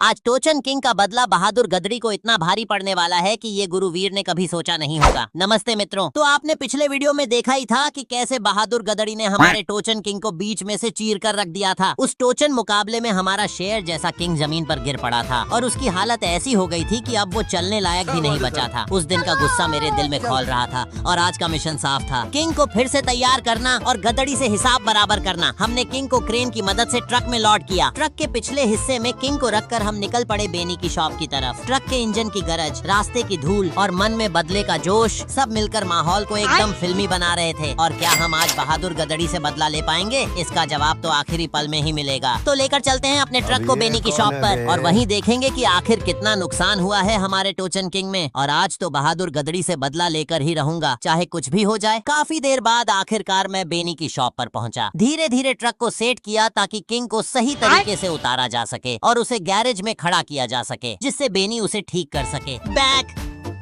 आज टोचन किंग का बदला बहादुर गदड़ी को इतना भारी पड़ने वाला है कि ये गुरुवीर ने कभी सोचा नहीं होगा। नमस्ते मित्रों, तो आपने पिछले वीडियो में देखा ही था कि कैसे बहादुर गदड़ी ने हमारे टोचन किंग को बीच में से चीर कर रख दिया था। उस टोचन मुकाबले में हमारा शेर जैसा किंग जमीन पर गिर पड़ा था और उसकी हालत ऐसी हो गई थी कि अब वो चलने लायक भी नहीं बचा था। उस दिन का गुस्सा मेरे दिल में खौल रहा था और आज का मिशन साफ था, किंग को फिर से तैयार करना और गदड़ी से हिसाब बराबर करना। हमने किंग को क्रेन की मदद से ट्रक में लोड किया। ट्रक के पिछले हिस्से में किंग को रखकर हम निकल पड़े बेनी की शॉप की तरफ। ट्रक के इंजन की गरज, रास्ते की धूल और मन में बदले का जोश सब मिलकर माहौल को एकदम फिल्मी बना रहे थे। और क्या हम आज बहादुर गदड़ी से बदला ले पाएंगे? इसका जवाब तो आखिरी पल में ही मिलेगा। तो लेकर चलते हैं अपने ट्रक को बेनी की शॉप पर और वहीं देखेंगे कि आखिर कितना नुकसान हुआ है हमारे टोचन किंग में। और आज तो बहादुर गदड़ी से बदला लेकर ही रहूंगा, चाहे कुछ भी हो जाए। काफी देर बाद आखिरकार मैं बेनी की शॉप पर पहुंचा। धीरे धीरे ट्रक को सेट किया ताकि किंग को सही तरीके से उतारा जा सके और उसे गैरेज में खड़ा किया जा सके, जिससे बेनी उसे ठीक कर सके। बैक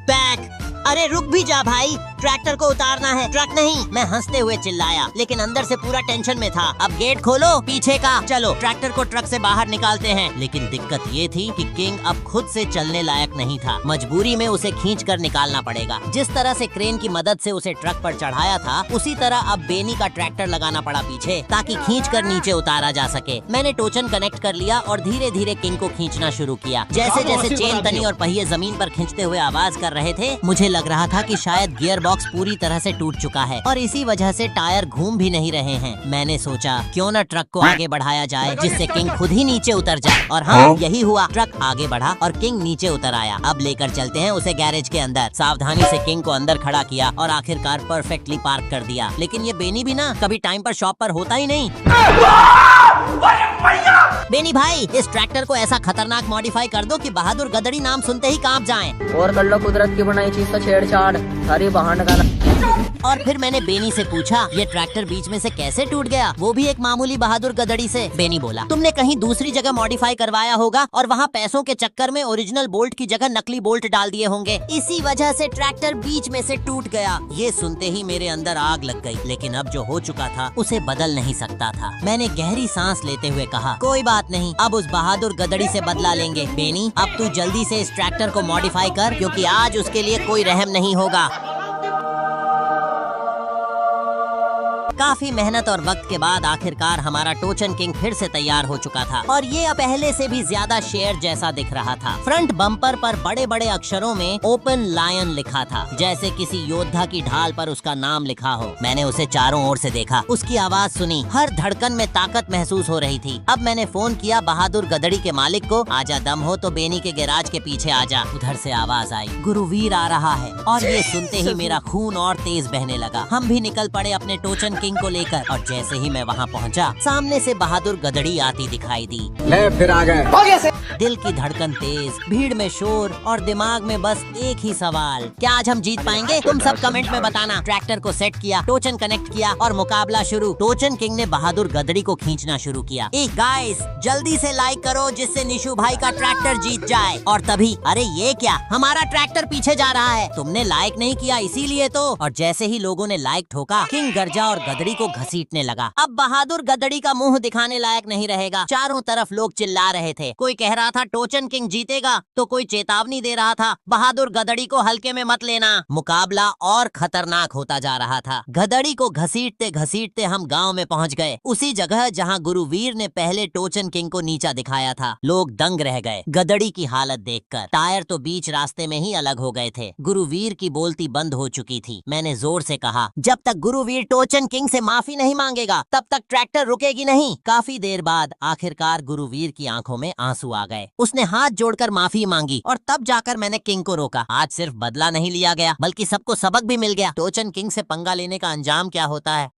बैक, अरे रुक भी जा भाई, ट्रैक्टर को उतारना है, ट्रक नहीं। मैं हंसते हुए चिल्लाया, लेकिन अंदर से पूरा टेंशन में था। अब गेट खोलो पीछे का। चलो ट्रैक्टर को ट्रक से बाहर निकालते हैं। लेकिन दिक्कत ये थी कि किंग अब खुद से चलने लायक नहीं था। मजबूरी में उसे खींचकर निकालना पड़ेगा। जिस तरह से क्रेन की मदद से उसे ट्रक पर चढ़ाया था, उसी तरह अब बेनी का ट्रैक्टर लगाना पड़ा पीछे ताकि खींचकर नीचे उतारा जा सके। मैंने टोचन कनेक्ट कर लिया और धीरे धीरे किंग को खींचना शुरू किया। जैसे जैसे चेन तनी और पहिए जमीन पर खींचते हुए आवाज कर रहे थे, मुझे लग रहा था कि शायद गियर बॉक्स पूरी तरह से टूट चुका है और इसी वजह से टायर घूम भी नहीं रहे हैं। मैंने सोचा क्यों न ट्रक को आगे बढ़ाया जाए जिससे किंग खुद ही नीचे उतर जाए। और हाँ, यही हुआ। ट्रक आगे बढ़ा और किंग नीचे उतर आया। अब लेकर चलते हैं उसे गैरेज के अंदर। सावधानी से किंग को अंदर खड़ा किया और आखिरकार परफेक्टली पार्क कर दिया। लेकिन ये बेनी भी ना कभी टाइम पर शॉप पर होता ही नहीं। बेनी भाई, इस ट्रैक्टर को ऐसा खतरनाक मॉडिफाई कर दो कि बहादुर गदड़ी नाम सुनते ही कांप जाएं। और कर लो कुदरत की बनाई चीज तो छेड़छाड़, सारी बहाना का। और फिर मैंने बेनी से पूछा, ये ट्रैक्टर बीच में से कैसे टूट गया, वो भी एक मामूली बहादुर गदड़ी से? बेनी बोला, तुमने कहीं दूसरी जगह मॉडिफाई करवाया होगा और वहाँ पैसों के चक्कर में ओरिजिनल बोल्ट की जगह नकली बोल्ट डाल दिए होंगे, इसी वजह से ट्रैक्टर बीच में से टूट गया। ये सुनते ही मेरे अंदर आग लग गई। लेकिन अब जो हो चुका था उसे बदल नहीं सकता था। मैंने गहरी सांस लेते हुए कहा, कोई बात नहीं, अब उस बहादुर गदड़ी से बदला लेंगे। बेनी, अब तू जल्दी से इस ट्रैक्टर को मॉडिफाई कर, क्योंकि आज उसके लिए कोई रहम नहीं होगा। काफी मेहनत और वक्त के बाद आखिरकार हमारा टोचन किंग फिर से तैयार हो चुका था और ये अब पहले से भी ज्यादा शेर जैसा दिख रहा था। फ्रंट बम्पर पर बड़े बड़े अक्षरों में ओपन लायन लिखा था, जैसे किसी योद्धा की ढाल पर उसका नाम लिखा हो। मैंने उसे चारों ओर से देखा, उसकी आवाज सुनी, हर धड़कन में ताकत महसूस हो रही थी। अब मैंने फोन किया बहादुर गदड़ी के मालिक को, आजा, दम हो तो बेनी के गैराज के पीछे आजा। उधर से आवाज आई, गुरुवीर आ रहा है। और ये सुनते ही मेरा खून और तेज बहने लगा। हम भी निकल पड़े अपने टोचन किंग को लेकर और जैसे ही मैं वहाँ पहुँचा, सामने से बहादुर गदड़ी आती दिखाई दी। ले फिर आ गए। दिल की धड़कन तेज, भीड़ में शोर और दिमाग में बस एक ही सवाल, क्या आज हम जीत पाएंगे? तुम सब कमेंट में बताना। ट्रैक्टर को सेट किया, टोचन कनेक्ट किया और मुकाबला शुरू। टोचन किंग ने बहादुर गदड़ी को खींचना शुरू किया। गाइस, जल्दी से लाइक करो जिससे निशु भाई का ट्रैक्टर जीत जाए। और तभी, अरे ये क्या, हमारा ट्रैक्टर पीछे जा रहा है। तुमने लाइक नहीं किया इसीलिए तो। और जैसे ही लोगों ने लाइक ठोका, किंग गरजा और गदड़ी को घसीटने लगा। अब बहादुर गदड़ी का मुंह दिखाने लायक नहीं रहेगा। चारों तरफ लोग चिल्ला रहे थे। कोई कह रहा था टोचन किंग जीतेगा, तो कोई चेतावनी दे रहा था, बहादुर गदड़ी को हल्के में मत लेना। मुकाबला और खतरनाक होता जा रहा था। गदड़ी को घसीटते घसीटते हम गांव में पहुंच गए, उसी जगह जहां गुरुवीर ने पहले टोचन किंग को नीचा दिखाया था। लोग दंग रह गए गदड़ी की हालत देखकर। टायर तो बीच रास्ते में ही अलग हो गए थे। गुरुवीर की बोलती बंद हो चुकी थी। मैंने जोर से कहा, जब तक गुरुवीर टोचन किंग से माफी नहीं मांगेगा तब तक ट्रैक्टर रुकेगी नहीं। काफी देर बाद आखिरकार गुरुवीर की आंखों में आंसू आ गए। उसने हाथ जोड़कर माफी मांगी और तब जाकर मैंने किंग को रोका। आज सिर्फ बदला नहीं लिया गया, बल्कि सबको सबक भी मिल गया। टोचन किंग से पंगा लेने का अंजाम क्या होता है